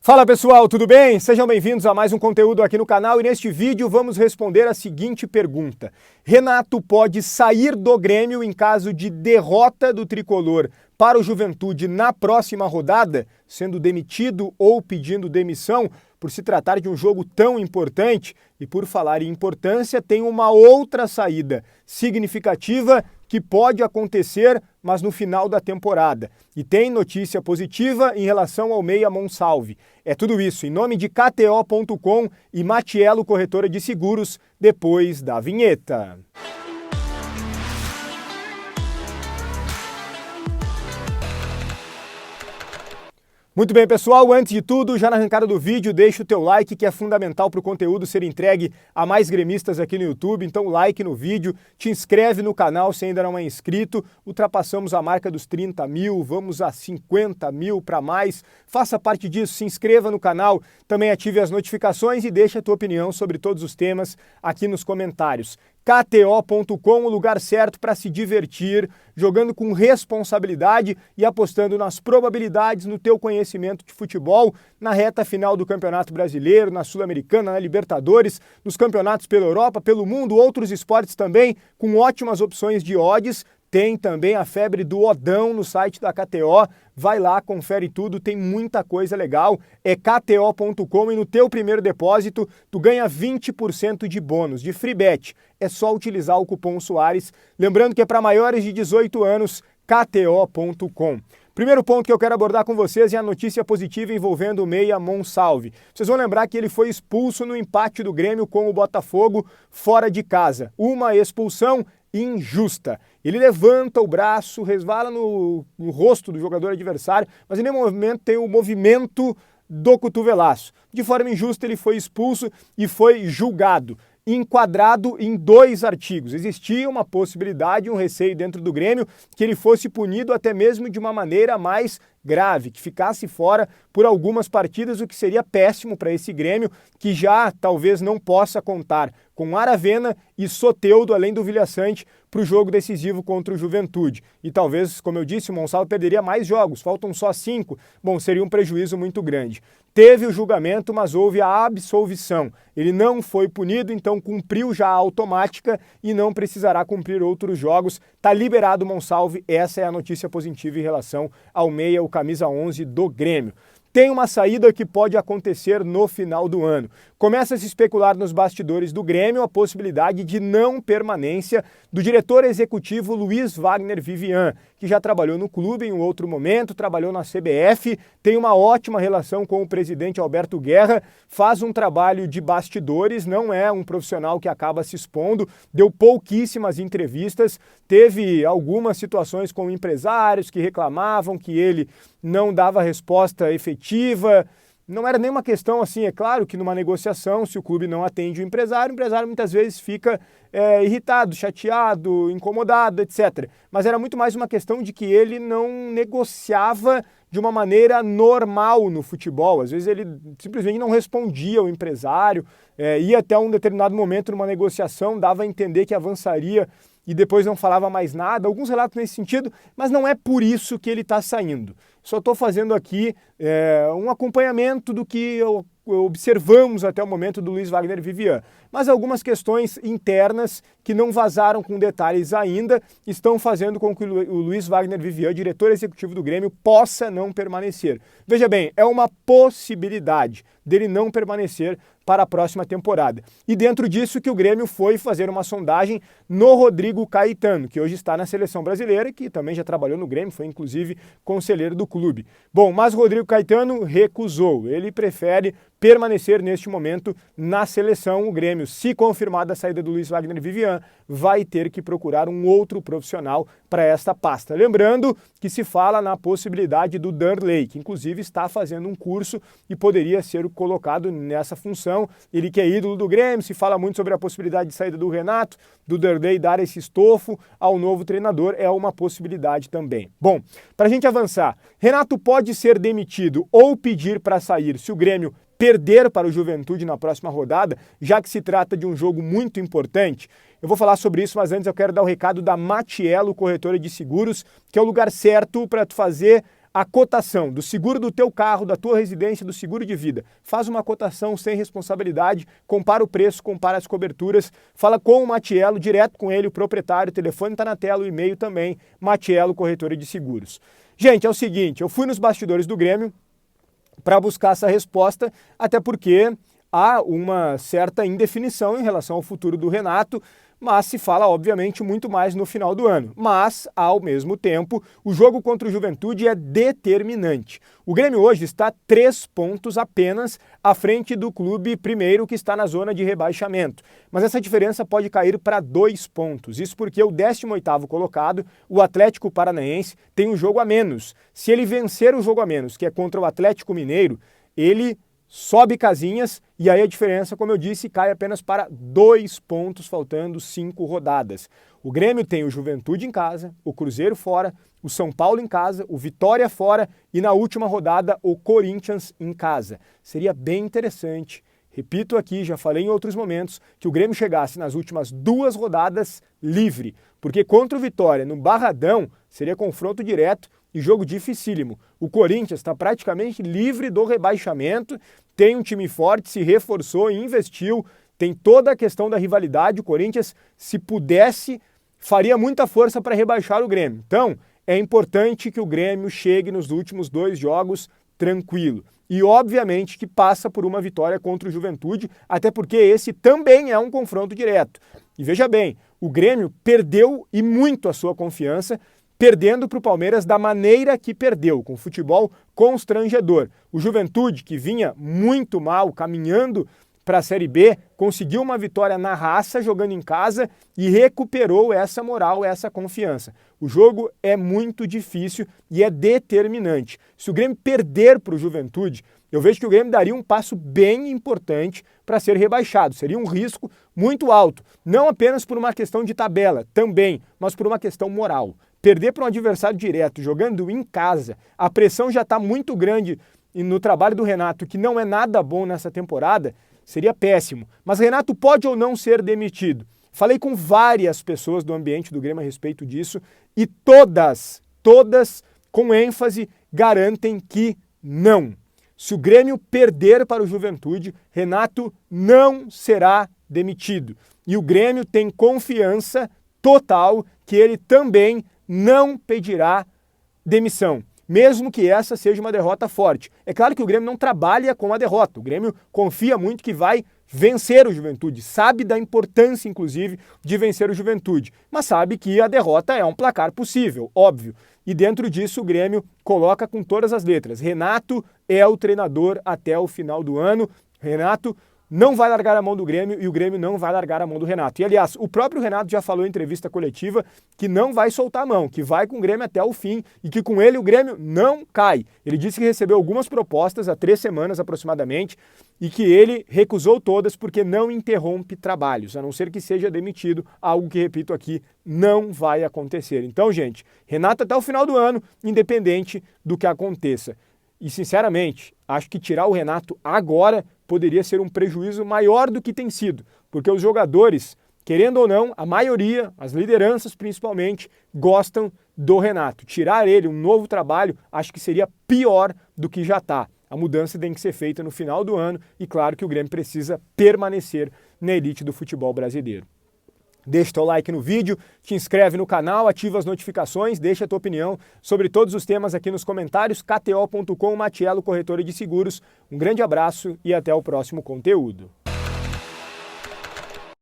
Fala pessoal, tudo bem? Sejam bem-vindos a mais um conteúdo aqui no canal e neste vídeo vamos responder a seguinte pergunta. Renato pode sair do Grêmio em caso de derrota do tricolor para o Juventude na próxima rodada, sendo demitido ou pedindo demissão por se tratar de um jogo tão importante? E por falar em importância, tem uma outra saída significativa que pode acontecer, mas no final da temporada. E tem notícia positiva em relação ao meia Monsalve. É tudo isso em nome de KTO.com e Matiello Corretora de Seguros, depois da vinheta. Muito bem, pessoal, antes de tudo, já na arrancada do vídeo, deixa o teu like, que é fundamental para o conteúdo ser entregue a mais gremistas aqui no YouTube. Então, like no vídeo, te inscreve no canal se ainda não é inscrito. Ultrapassamos a marca dos 30 mil, vamos a 50 mil para mais. Faça parte disso, se inscreva no canal, também ative as notificações e deixe a tua opinião sobre todos os temas aqui nos comentários. KTO.com, o lugar certo para se divertir, jogando com responsabilidade e apostando nas probabilidades, no teu conhecimento de futebol, na reta final do Campeonato Brasileiro, na Sul-Americana, na Libertadores, nos campeonatos pela Europa, pelo mundo, outros esportes também, com ótimas opções de odds. Tem também a febre do Odão no site da KTO. Vai lá, confere tudo, tem muita coisa legal. É KTO.com e no teu primeiro depósito tu ganha 20% de bônus, de free bet. É só utilizar o cupom Soares. Lembrando que é para maiores de 18 anos, KTO.com. Primeiro ponto que eu quero abordar com vocês é a notícia positiva envolvendo o meia Monsalve. Vocês vão lembrar que ele foi expulso no empate do Grêmio com o Botafogo fora de casa. Uma expulsão injusta. Ele levanta o braço, resvala no rosto do jogador adversário, mas em nenhum momento tem o movimento do cotovelaço. De forma injusta, ele foi expulso e foi julgado, enquadrado em 2 artigos. Existia uma possibilidade, um receio dentro do Grêmio, que ele fosse punido até mesmo de uma maneira mais grave, que ficasse fora por algumas partidas, o que seria péssimo para esse Grêmio, que já talvez não possa contar com Aravena e Soteldo, além do Vilhaçante, para o jogo decisivo contra o Juventude. E talvez, como eu disse, o Monsalve perderia mais jogos, faltam só 5. Bom, seria um prejuízo muito grande. Teve o julgamento, mas houve a absolvição. Ele não foi punido, então cumpriu já a automática e não precisará cumprir outros jogos. Está liberado o Monsalve, essa é a notícia positiva em relação ao meia, o camisa 11 do Grêmio. Tem uma saída que pode acontecer no final do ano. Começa a se especular nos bastidores do Grêmio a possibilidade de não permanência do diretor executivo Luiz Wagner Vivian, que já trabalhou no clube em um outro momento, trabalhou na CBF, tem uma ótima relação com o presidente Alberto Guerra, faz um trabalho de bastidores, não é um profissional que acaba se expondo, deu pouquíssimas entrevistas, teve algumas situações com empresários que reclamavam que ele não dava resposta efetiva. Não era nenhuma questão assim, é claro que numa negociação, se o clube não atende o empresário muitas vezes fica irritado, chateado, incomodado, etc. Mas era muito mais uma questão de que ele não negociava de uma maneira normal no futebol. Às vezes ele simplesmente não respondia ao empresário, ia até um determinado momento numa negociação, dava a entender que avançaria e depois não falava mais nada, alguns relatos nesse sentido, mas não é por isso que ele está saindo. Só estou fazendo aqui um acompanhamento do que observamos até o momento do Luiz Wagner Vivian. Mas algumas questões internas que não vazaram com detalhes ainda estão fazendo com que o Luiz Wagner Vivian, diretor executivo do Grêmio, possa não permanecer. Veja bem, é uma possibilidade dele não permanecer para a próxima temporada. E dentro disso que o Grêmio foi fazer uma sondagem no Rodrigo Caetano, que hoje está na seleção brasileira, que também já trabalhou no Grêmio, foi inclusive conselheiro do clube. Bom, mas o Rodrigo Caetano recusou, ele prefere permanecer neste momento na seleção. O Grêmio, se confirmada a saída do Luiz Wagner Vivian, vai ter que procurar um outro profissional para esta pasta. Lembrando que se fala na possibilidade do Derlei, que inclusive está fazendo um curso e poderia ser colocado nessa função. Ele que é ídolo do Grêmio, se fala muito sobre a possibilidade de saída do Renato, do Derlei dar esse estofo ao novo treinador, é uma possibilidade também. Bom, para a gente avançar, Renato pode ser demitido ou pedir para sair se o Grêmio perder para o Juventude na próxima rodada, já que se trata de um jogo muito importante. Eu vou falar sobre isso, mas antes eu quero dar o recado da Matiello Corretora de Seguros, que é o lugar certo para tu fazer a cotação do seguro do teu carro, da tua residência, do seguro de vida. Faz uma cotação sem responsabilidade, compara o preço, compara as coberturas, fala com o Matiello, direto com ele, o proprietário, o telefone está na tela, o e-mail também, Matiello, corretora de seguros. Gente, é o seguinte, eu fui nos bastidores do Grêmio para buscar essa resposta, até porque há uma certa indefinição em relação ao futuro do Renato, mas se fala, obviamente, muito mais no final do ano. Mas, ao mesmo tempo, o jogo contra o Juventude é determinante. O Grêmio hoje está 3 pontos apenas à frente do clube primeiro que está na zona de rebaixamento. Mas essa diferença pode cair para 2 pontos. Isso porque o 18º colocado, o Atlético Paranaense, tem um jogo a menos. Se ele vencer o jogo a menos, que é contra o Atlético Mineiro, ele sobe casinhas e aí a diferença, como eu disse, cai apenas para 2 pontos, faltando 5 rodadas. O Grêmio tem o Juventude em casa, o Cruzeiro fora, o São Paulo em casa, o Vitória fora e na última rodada o Corinthians em casa. Seria bem interessante, repito aqui, já falei em outros momentos, que o Grêmio chegasse nas últimas 2 rodadas livre, porque contra o Vitória no Barradão seria confronto direto e jogo dificílimo. O Corinthians está praticamente livre do rebaixamento, tem um time forte, se reforçou e investiu, tem toda a questão da rivalidade. O Corinthians, se pudesse, faria muita força para rebaixar o Grêmio. Então, é importante que o Grêmio chegue nos últimos 2 jogos tranquilo. E, obviamente, que passa por uma vitória contra o Juventude, até porque esse também é um confronto direto. E veja bem, o Grêmio perdeu e muito a sua confiança, perdendo para o Palmeiras da maneira que perdeu, com futebol constrangedor. O Juventude, que vinha muito mal, caminhando para a Série B, conseguiu uma vitória na raça, jogando em casa, e recuperou essa moral, essa confiança. O jogo é muito difícil e é determinante. Se o Grêmio perder para o Juventude, eu vejo que o Grêmio daria um passo bem importante para ser rebaixado. Seria um risco muito alto, não apenas por uma questão de tabela, também, mas por uma questão moral. Perder para um adversário direto, jogando em casa, a pressão já está muito grande no trabalho do Renato, que não é nada bom nessa temporada, seria péssimo. Mas Renato pode ou não ser demitido? Falei com várias pessoas do ambiente do Grêmio a respeito disso e todas com ênfase garantem que não. Se o Grêmio perder para o Juventude, Renato não será demitido. E o Grêmio tem confiança total que ele também não pedirá demissão, mesmo que essa seja uma derrota forte. É claro que o Grêmio não trabalha com a derrota, o Grêmio confia muito que vai vencer o Juventude, sabe da importância, inclusive, de vencer o Juventude, mas sabe que a derrota é um placar possível, óbvio. E dentro disso o Grêmio coloca com todas as letras: Renato é o treinador até o final do ano, Renato não vai largar a mão do Grêmio e o Grêmio não vai largar a mão do Renato. E, aliás, o próprio Renato já falou em entrevista coletiva que não vai soltar a mão, que vai com o Grêmio até o fim e que com ele o Grêmio não cai. Ele disse que recebeu algumas propostas há 3 semanas aproximadamente e que ele recusou todas porque não interrompe trabalhos, a não ser que seja demitido, algo que, repito aqui, não vai acontecer. Então, gente, Renato até o final do ano, independente do que aconteça. E, sinceramente, acho que tirar o Renato agora poderia ser um prejuízo maior do que tem sido, porque os jogadores, querendo ou não, a maioria, as lideranças principalmente, gostam do Renato. Tirar ele, um novo trabalho, acho que seria pior do que já está. A mudança tem que ser feita no final do ano e claro que o Grêmio precisa permanecer na elite do futebol brasileiro. Deixa o teu like no vídeo, te inscreve no canal, ativa as notificações, deixa a tua opinião sobre todos os temas aqui nos comentários, kto.com, Matiello, corretora de seguros. Um grande abraço e até o próximo conteúdo.